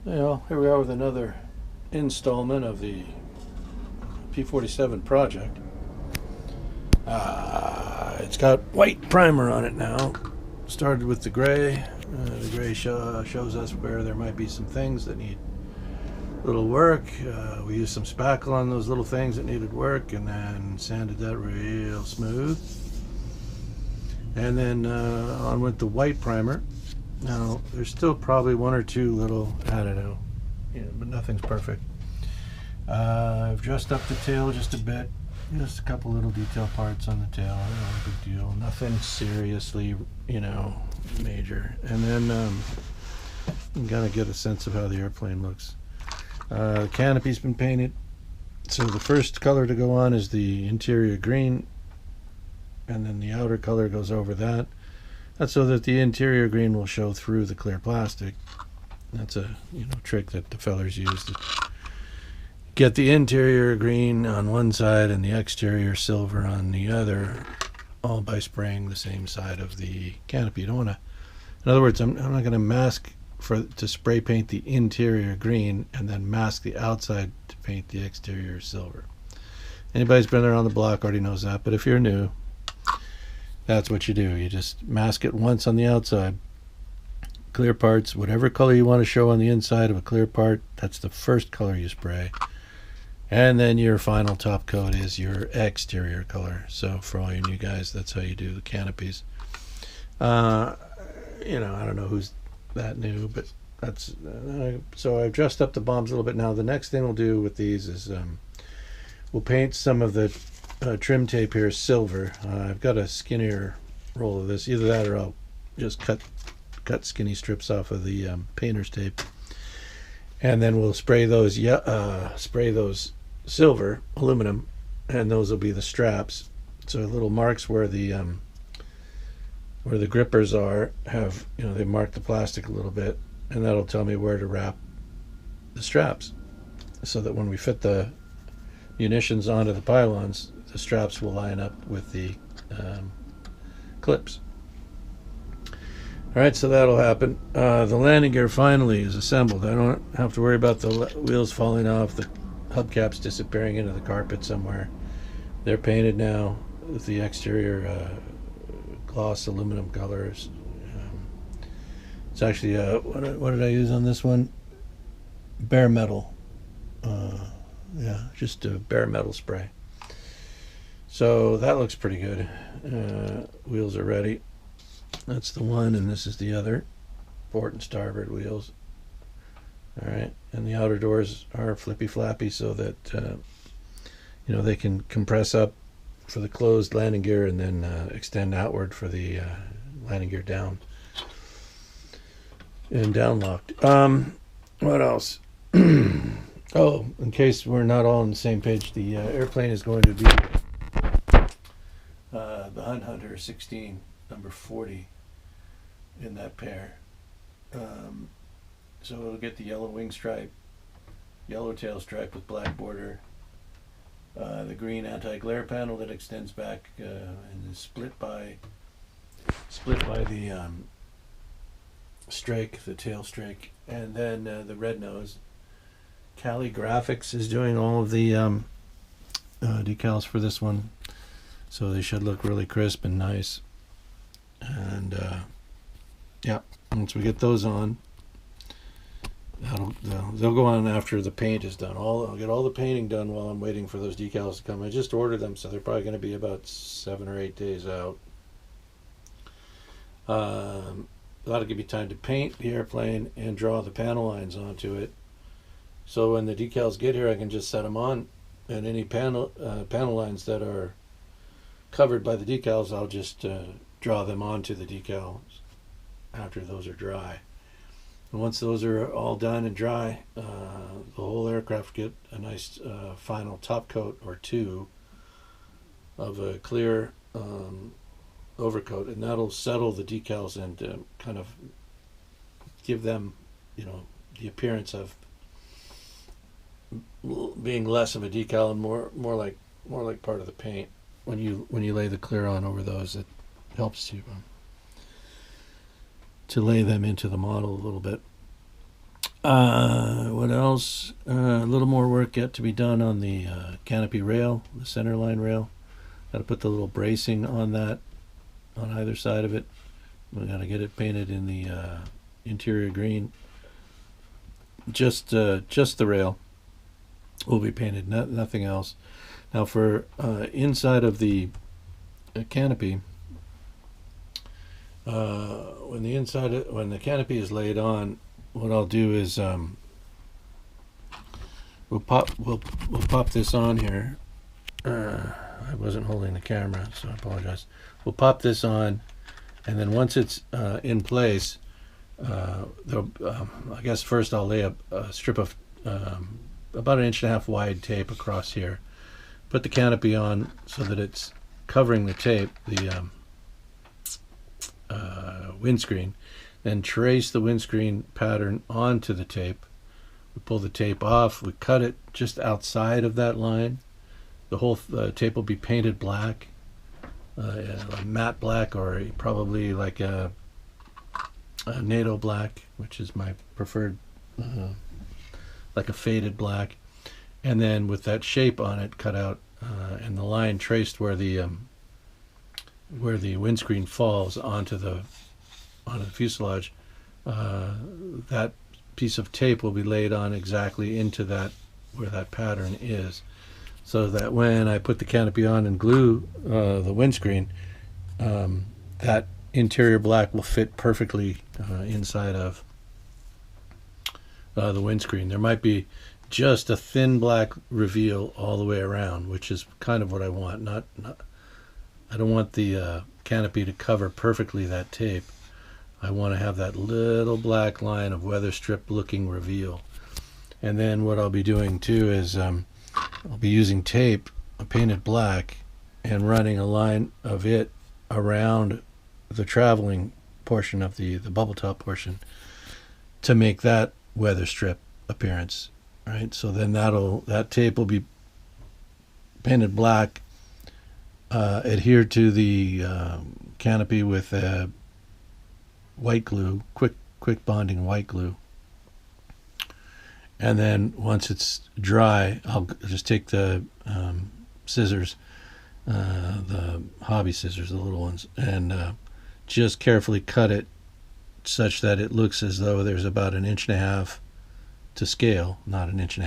Well, here we are with another installment of the P-47 project. It's got white primer on it now. Started with the gray. The gray shows us where there might be some things that need little work. We used some spackle on those little things that needed work, and then sanded that real smooth. And then on with the white primer. Now, there's still probably one or two little, I don't know, but nothing's perfect. I've dressed up the tail just a bit. Just a couple little detail parts on the tail. No big deal. Nothing seriously, major. And then you gotta get a sense of how the airplane looks. The canopy's been painted. So the first color to go on is the interior green, and then the outer color goes over that. That's so that the interior green will show through the clear plastic. That's a trick that the fellers use to get the interior green on one side and the exterior silver on the other, all by spraying the same side of the canopy. You don't want to, in other words, I'm not going to mask to spray paint the interior green and then mask the outside to paint the exterior silver. Anybody's been there on the block already knows that, but if you're new, that's what you do. You just mask it once on the outside. Clear parts, whatever color you want to show on the inside of a clear part, that's the first color you spray. And then your final top coat is your exterior color. So for all you new guys, that's how you do the canopies. I don't know who's that new, but that's so I've dressed up the bombs a little bit now. The next thing we'll do with these is we'll paint some of the trim tape here silver. I've got a skinnier roll of this. Either that or I'll just cut skinny strips off of the painter's tape, and then we'll spray those silver aluminum, and those will be the straps. So little marks where the grippers are have they mark the plastic a little bit, and that'll tell me where to wrap the straps, so that when we fit the munitions onto the pylons, the straps will line up with the clips. All right, so that'll happen. The landing gear finally is assembled. I don't have to worry about the wheels falling off, the hubcaps disappearing into the carpet somewhere. They're painted now with the exterior gloss aluminum colors. It's actually, what did I use on this one? Bare metal. Just a bare metal spray. So that looks pretty good. Wheels are ready. That's the one, and this is the other. Port and starboard wheels. All right, and the outer doors are flippy flappy so that they can compress up for the closed landing gear and then extend outward for the landing gear down and down locked. What else? Oh, in case we're not all on the same page, the airplane is going to be the Hunt Hunter 16, number 40 in that pair. So it'll get the yellow wing stripe, yellow tail stripe with black border, the green anti-glare panel that extends back and is split by the strake, the tail strake, and then the red nose. Cali Graphics is doing all of the decals for this one, so they should look really crisp and nice. And once we get those on, they'll go on after the paint is done. I'll get all the painting done while I'm waiting for those decals to come. I just ordered them, so they're probably going to be about 7 or 8 days out. That'll give me time to paint the airplane and draw the panel lines onto it. So when the decals get here, I can just set them on, and any panel lines that are covered by the decals, I'll just draw them onto the decals after those are dry. And once those are all done and dry, the whole aircraft get a nice final top coat or two of a clear overcoat, and that'll settle the decals and kind of give them, the appearance of being less of a decal and more like part of the paint. When you lay the clear on over those, it helps to lay them into the model a little bit. What else? A little more work yet to be done on the canopy rail, the center line rail. Got to put the little bracing on that, on either side of it. We got to get it painted in the interior green. Just the rail will be painted, nothing else. Now for inside of the canopy, when the canopy is laid on, what I'll do is we'll pop this on here. I wasn't holding the camera, so I apologize. We'll pop this on, and then once it's in place, I guess first I'll lay a strip of about 1.5 inch wide tape across here. Put the canopy on so that it's covering the tape, the windscreen. Then trace the windscreen pattern onto the tape. We pull the tape off. We cut it just outside of that line. The whole tape will be painted black, a matte black, or probably like a NATO black, which is my preferred, like a faded black. And then with that shape on it cut out and the line traced where the windscreen falls onto the fuselage, that piece of tape will be laid on exactly into that where that pattern is, so that when I put the canopy on and glue the windscreen, that interior black will fit perfectly inside of the windscreen. There might be just a thin black reveal all the way around, which is kind of what I want. I don't want the canopy to cover perfectly that tape. I want to have that little black line of weather strip looking reveal. And then what I'll be doing too is I'll be using tape painted black and running a line of it around the traveling portion of the bubble top portion to make that weather strip appearance. Right, so then that tape will be painted black, adhered to the canopy with white glue, quick bonding white glue. And then once it's dry, I'll just take the scissors, the hobby scissors, the little ones, and just carefully cut it such that it looks as though there's about 1.5 inches to scale, not 1.5 inches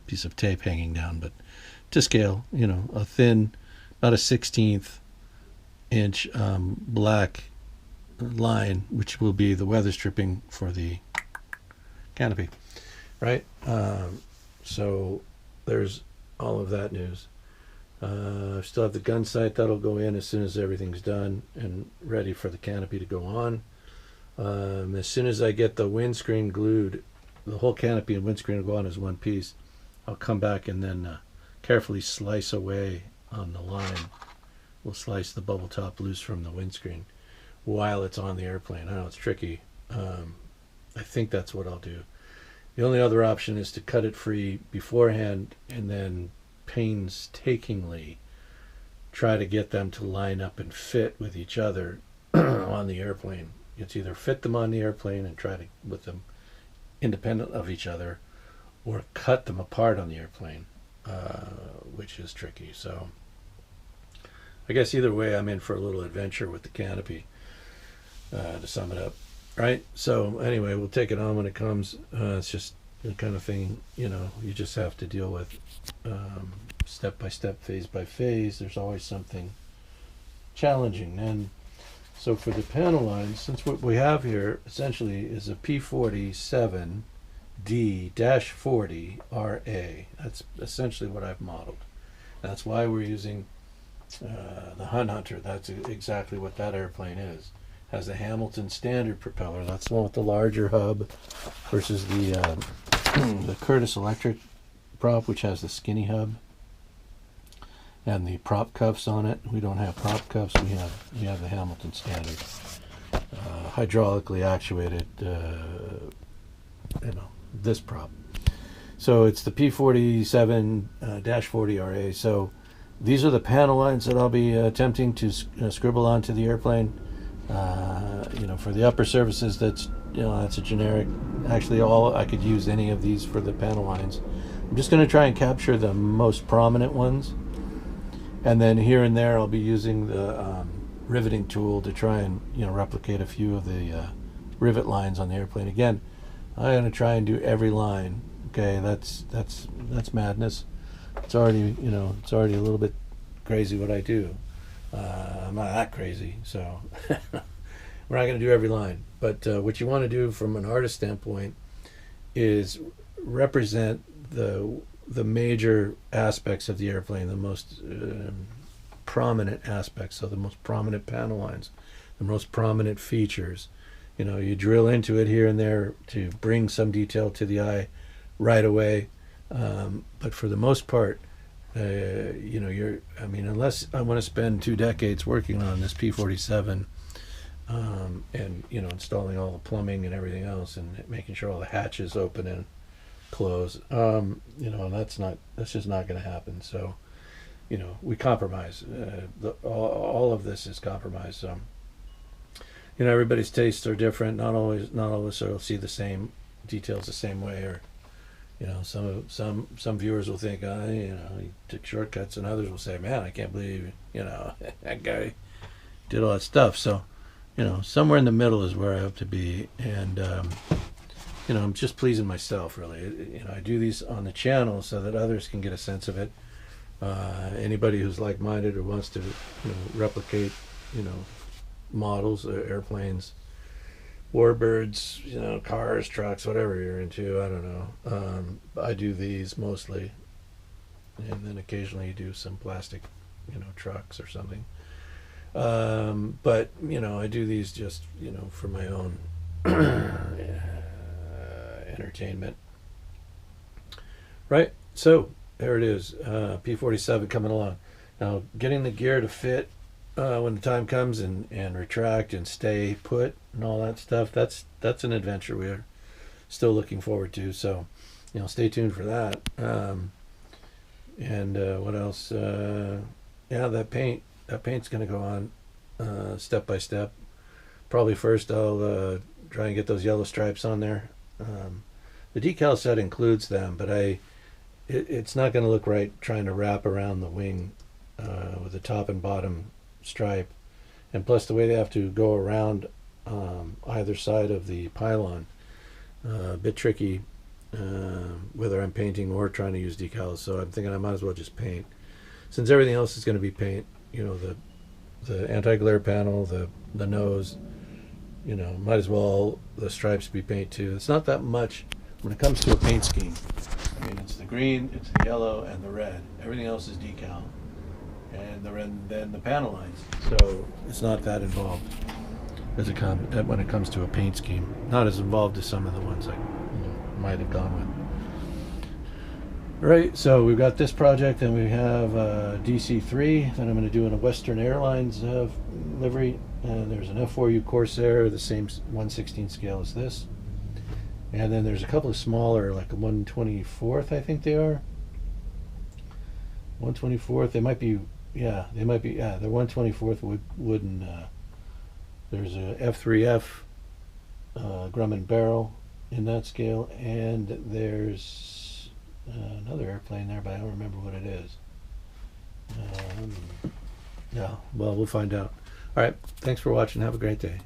piece of tape hanging down, but to scale, a thin, about a 1/16 inch black line, which will be the weather stripping for the canopy, right? So there's all of that news. I still have the gun sight that'll go in as soon as everything's done and ready for the canopy to go on. As soon as I get the windscreen glued, the whole canopy and windscreen will go on as one piece. I'll come back and then carefully slice away on the line. We'll slice the bubble top loose from the windscreen while it's on the airplane. I know it's tricky. I think that's what I'll do. The only other option is to cut it free beforehand and then painstakingly try to get them to line up and fit with each other on the airplane. It's either fit them on the airplane and try to with them independent of each other, or cut them apart on the airplane, which is tricky. So I guess either way, I'm in for a little adventure with the canopy, to sum it up. Right? So anyway, we'll take it on when it comes. It's just the kind of thing, you just have to deal with step by step, phase by phase. There's always something challenging. And so for the panel lines, since what we have here essentially is a P-47D-40RA. That's essentially what I've modeled. That's why we're using the Hunt Hunter. That's exactly what that airplane is. Has the Hamilton standard propeller. That's the one with the larger hub versus the the Curtiss Electric prop, which has the skinny hub and the prop cuffs on it. We don't have prop cuffs. We have the Hamilton standard, hydraulically actuated. This prop. So it's the P-47-40RA. So these are the panel lines that I'll be attempting to scribble onto the airplane. For the upper surfaces, that's a generic actually all I could use any of these for the panel lines. I'm just going to try and capture the most prominent ones, and then here and there I'll be using the riveting tool to try and replicate a few of the rivet lines on the airplane. Again, I'm going to try and do every line. Okay, that's madness. It's already it's already a little bit crazy what I do. I'm not that crazy, so we're not going to do every line. But what you want to do from an artist standpoint is represent the major aspects of the airplane, the most prominent aspects, so the most prominent panel lines, the most prominent features. You drill into it here and there to bring some detail to the eye right away, but for the most part, unless I want to spend 2 decades working on this P-47, and installing all the plumbing and everything else, and making sure all the hatches open and close, and that's just not going to happen. So we compromise. All of this is compromise. So everybody's tastes are different. Not all of us will see the same details the same way, or some viewers will think he took shortcuts, and others will say, man, I can't believe that guy did all that stuff. So somewhere in the middle is where I hope to be, and I'm just pleasing myself, really. I do these on the channel so that others can get a sense of it. Anybody who's like-minded or wants to replicate models, airplanes, warbirds, cars, trucks, whatever you're into, I don't know. I do these mostly, and then occasionally you do some plastic trucks or something. But I do these just for my own entertainment. Right, so there it is, P-47 coming along. Now, getting the gear to fit when the time comes, and retract and stay put and all that stuff, that's an adventure we're still looking forward to. So stay tuned for that. And what else? Yeah, that paint's going to go on step by step. Probably first I'll try and get those yellow stripes on there. The decal set includes them, but it's not going to look right trying to wrap around the wing with the top and bottom stripe, and plus the way they have to go around either side of the pylon, a bit tricky whether I'm painting or trying to use decals. So I'm thinking I might as well just paint, since everything else is going to be paint. The anti-glare panel, the nose, might as well the stripes be paint too. It's not that much when it comes to a paint scheme. I mean, it's the green, it's the yellow, and the red. Everything else is decal, and then the panel lines. So it's not that involved when it comes to a paint scheme. Not as involved as some of the ones I might have gone with. Right, so we've got this project, and we have DC-3 that I'm going to do in a Western Airlines livery. And there's an F4U Corsair, the same 1/16 scale as this. And then there's a couple of smaller, like a 1/24th, I think they are. 1/24th, they might be, they're 1/24th wooden. There's a F3F Grumman barrel in that scale, and there's another airplane there, but I don't remember what it is. Yeah, well, we'll find out. All right, thanks for watching. Have a great day.